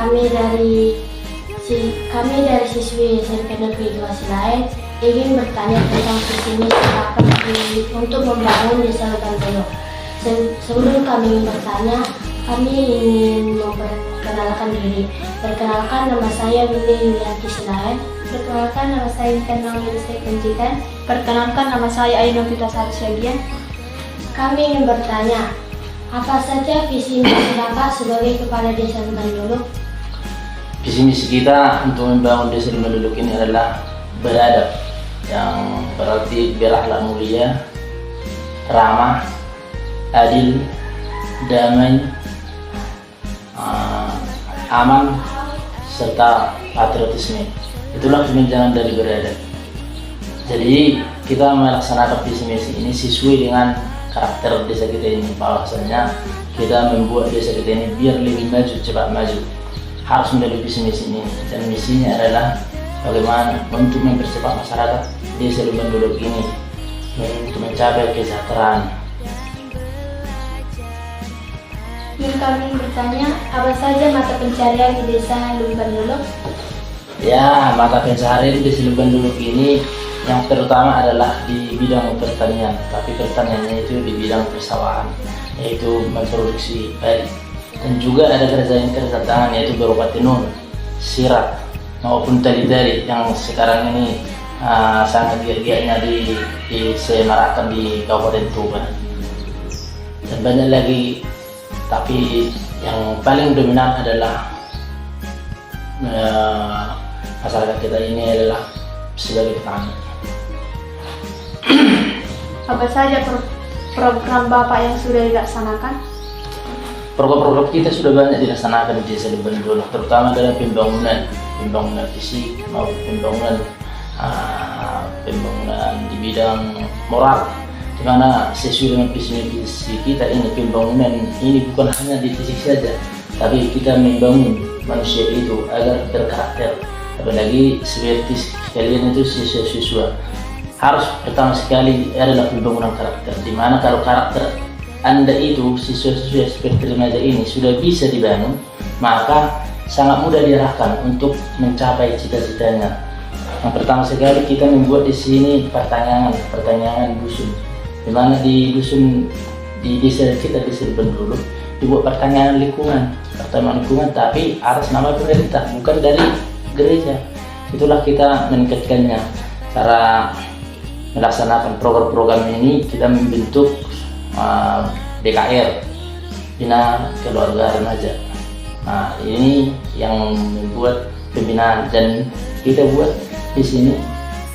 kami dari siswi SMP Negeri 2 Silaet ingin bertanya tentang visi misi harapan untuk membangun desa Lubandolo. Sebelum kami bertanya, kami ingin memperkenalkan diri. Perkenalkan, nama saya Winnie Yulianti Silaet. Perkenalkan, nama saya Intan Nawangisa Kenjikan. Perkenalkan, nama saya Aino Pitasari Syagian. Kami ingin bertanya, apa saja visi misi Bapak sebagai kepala desa Lubandolo? Visi misi kita untuk membangun desa Lubandolo ini adalah beradab, yang berarti berakhlak mulia, ramah, adil, damai, aman, serta patriotisme. Itulah kebijakan dari beradab. Jadi kita melaksanakan visi misi ini sesuai dengan karakter desa kita ini, bahwasanya kita membuat desa kita ini biar lebih maju, cepat maju, harus melalui visi misi ini. Dan misinya adalah bagaimana untuk mempercepat masyarakat desa Lubandolo ini untuk mencapai kesejahteraan. Kami bertanya, apa saja mata pencarian di desa Lubandolo? Ya, mata pencaharian di desa Lubandolo ini yang terutama adalah di bidang pertanian, tapi pertaniannya itu di bidang persawahan, yaitu memproduksi padi. Dan juga ada kerjaan tangan, yaitu berupa tenun, sirat, maupun tali-tali yang sekarang ini sangat giat-giatnya disemarakan di Kabupaten Tuban. Dan banyak lagi, tapi yang paling dominan adalah masyarakat kita ini adalah sebagai petani. Apa saja program Bapak yang sudah dilaksanakan? Program-program kita sudah banyak dilaksanakan di desa Lubandolo, terutama dalam pembangunan fisik maupun pembangunan di bidang moral, di mana sesuai dengan visi misi kita ini, pembangunan ini bukan hanya di fisik saja, tapi kita membangun manusia itu agar berkarakter. Apalagi seperti kalian itu siswa-siswa, harus pertama sekali adalah pembangunan karakter, di mana kalau karakter Anda itu siswa-siswa seperti remaja ini sudah bisa dibangun, maka sangat mudah diarahkan untuk mencapai cita-citanya. Yang pertama sekali kita membuat di sini pertanyaan dusun, di mana di dusun di desa kita di Lubandolo dibuat pertanyaan lingkungan, tapi atas nama pemerintah, bukan dari gereja. Itulah kita meningkatkannya. Cara melaksanakan program-program ini, kita membentuk BKR, Bina Keluarga Remaja. Nah, ini yang membuat pembinaan, dan kita buat di sini,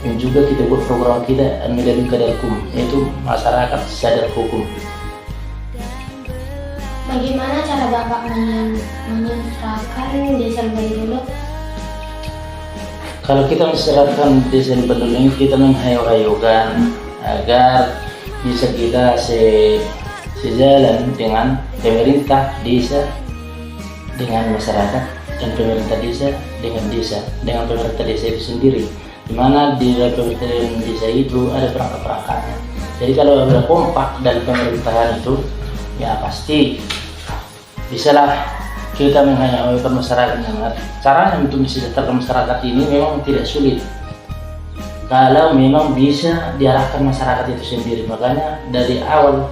dan juga kita buat program kita melalui Kadarkum, yaitu masyarakat sadar hukum. Bagaimana cara Bapak menyesuaikan desa Lubandolo? Kalau kita menserahkan desa Lubandolo ini, kita menghayu-hayukan agar bisa kita sejalan dengan pemerintah desa, dengan masyarakat, dan pemerintah desa dengan pemerintah desa itu sendiri, di mana di pemerintah desa itu ada perangkat-perangkatnya. Jadi kalau ada kompak dari pemerintahan itu, ya pasti bisalah kita menghayaukan masyarakat. Caranya untuk mensejahterakan masyarakat ini memang tidak sulit kalau memang bisa diarahkan masyarakat itu sendiri. Makanya dari awal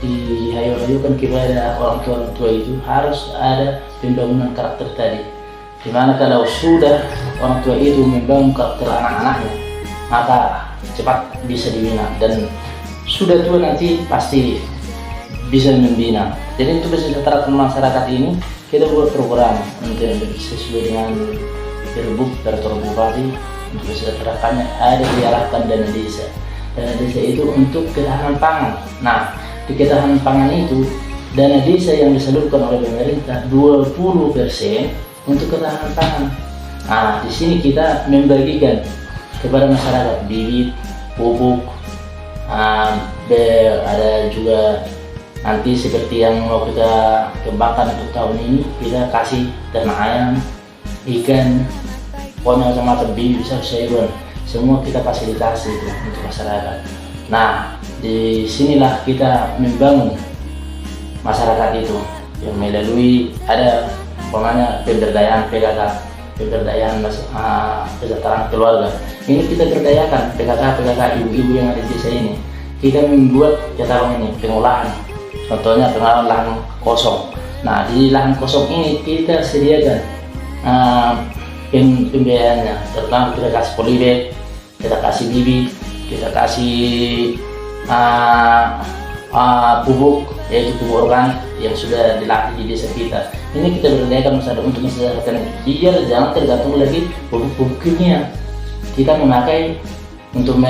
dihayu-hayukan kepada orang tua itu harus ada pembangunan karakter tadi, dimana kalau sudah orang tua itu membangun karakter anak-anaknya, maka cepat bisa dibina, dan sudah tua nanti pasti bisa membina. Jadi untuk mensejahterakan masyarakat ini, kita buat program untuk sesuai dengan peraturan bupati. Untuk mensejahterakannya ada diarahkan dana desa itu untuk ketahanan pangan. Nah, di ketahanan pangan itu, dana desa yang disalurkan oleh pemerintah 20% untuk ketahanan pangan. Nah, di sini kita membagikan kepada masyarakat bibit, pupuk, ada juga nanti seperti yang mau kita kembangkan untuk tahun ini, kita kasih ternak ayam, ikan, pokoknya macam-macam bibit, sayuran, semua kita fasilitasi itu untuk masyarakat. Nah, di sinilah kita membangun masyarakat itu yang melalui ada umpamanya pemberdayaan PKK, pemberdayaan kesejahteraan keluarga. Ini kita berdayakan PKK ibu-ibu yang ada di desa ini. Kita membuat ini pengolahan, contohnya pengolahan lahan kosong. Nah, di lahan kosong ini kita sediakan pembiayaannya, terutama kita kasih polybag, kita kasih bibit, kita kasih pupuk, yaitu pupuk organik yang sudah dilatih di desa kita. Ini kita berdayakan untuk masyarakat biar jangan tergantung lagi pupuk kimia. Kita memakai untuk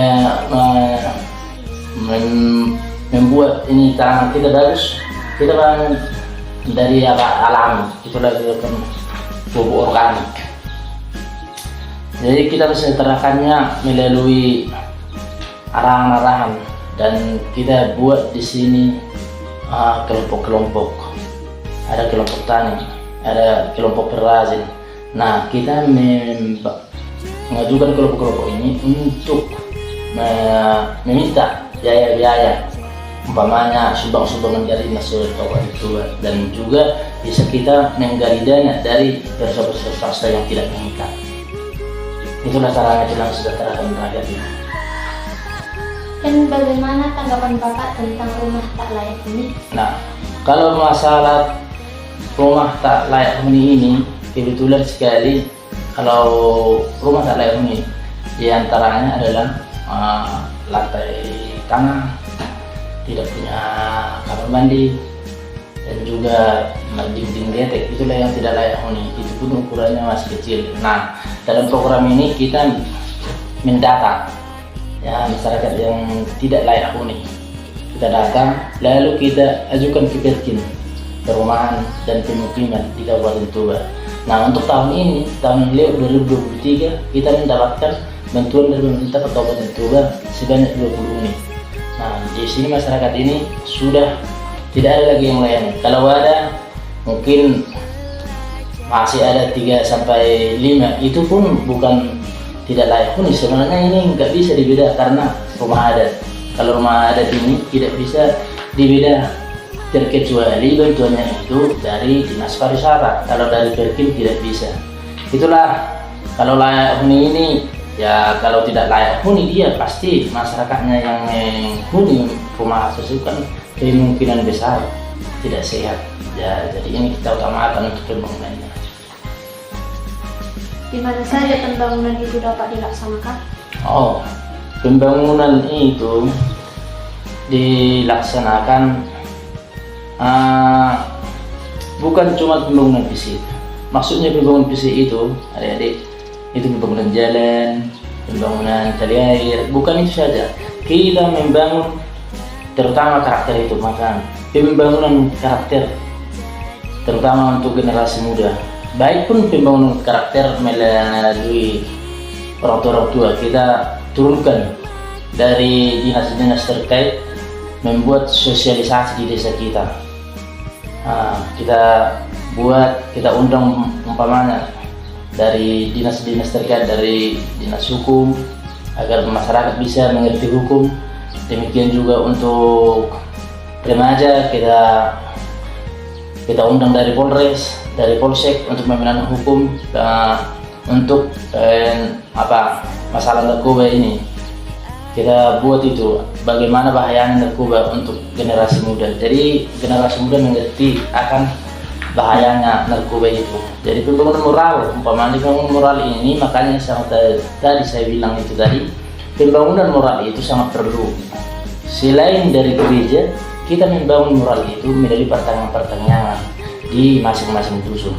membuat ini tanaman kita bagus, kita bangun dari alami, itulah pupuk organik. Jadi kita bisa terapkannya melalui arahan-arahan, dan kita buat di sini kelompok-kelompok. Ada kelompok tani, ada kelompok perajin. Nah, kita mengajukan kelompok-kelompok ini untuk meminta biaya-biaya, umpamanya sumbang-sumbangan dari masyarakat kabupaten Tuba, dan juga bisa kita menggali dana dari perusahaan swasta yang tidak mengikat. Itulah caranya dalam sejahterakan rakyat ini. Dan bagaimana tanggapan Bapak tentang rumah tak layak huni? Nah, kalau masalah rumah tak layak huni ini, kebetulan sekali kalau rumah tak layak huni diantaranya adalah lantai tanah, tidak punya kamar mandi, dan juga dinding getek. Itulah yang tidak layak huni, itu pun ukurannya masih kecil. Nah, dalam program ini kita mendata ya masyarakat yang tidak layak huni. Kita datang, lalu kita ajukan ke Perkin Perumahan dan Pemukiman di Kabupaten Tuba. Nah, untuk tahun ini, tahun 2023, kita mendapatkan bantuan dari pemerintah Kabupaten Tuba sebanyak 20 unit. Nah, di sini masyarakat ini sudah tidak ada lagi yang lain. Kalau ada, mungkin masih ada 3 sampai 5. Itu pun bukan tidak layak huni. Sebenarnya ini nggak bisa dibeda karena rumah adat. Kalau rumah adat ini tidak bisa dibeda, terkecuali bantuannya itu dari Dinas Pariwisata. Kalau dari Perkin tidak bisa. Itulah kalau layak huni ini. Ya, kalau tidak layak huni dia pasti masyarakatnya yang menghuni rumah tersebut kan kemungkinan besar tidak sehat. Ya, jadi ini kita utamakan untuk pembangunannya. Di mana saja pembangunan itu dapat dilaksanakan? Oh, pembangunan itu dilaksanakan bukan cuma pembangunan fisik. Maksudnya pembangunan fisik itu, adik-adik, itu pembangunan jalan, pembangunan tali air, bukan itu saja. Kita membangun terutama karakter itu, maka pembangunan karakter terutama untuk generasi muda. Baik pun pembangunan karakter melalui orang tua, kita turunkan dari dinas-dinas terkait membuat sosialisasi di desa kita. Kita undang umpamanya dari dinas-dinas terkait, dari dinas hukum, agar masyarakat bisa mengerti hukum. Demikian juga untuk remaja, kita undang dari Polres, dari Polsek untuk pembinaan hukum untuk masalah narkoba ini. Kita buat itu bagaimana bahayanya narkoba untuk generasi muda. Jadi generasi muda mengerti akan bahayanya narkoba itu. Jadi pembangunan moral, umpamanya pembangunan moral ini, makanya tadi saya bilang itu tadi, pembangunan moral itu sangat perlu. Selain dari gereja, kita membangun moral itu melalui pertanyaan-pertanyaan di masing-masing dusun.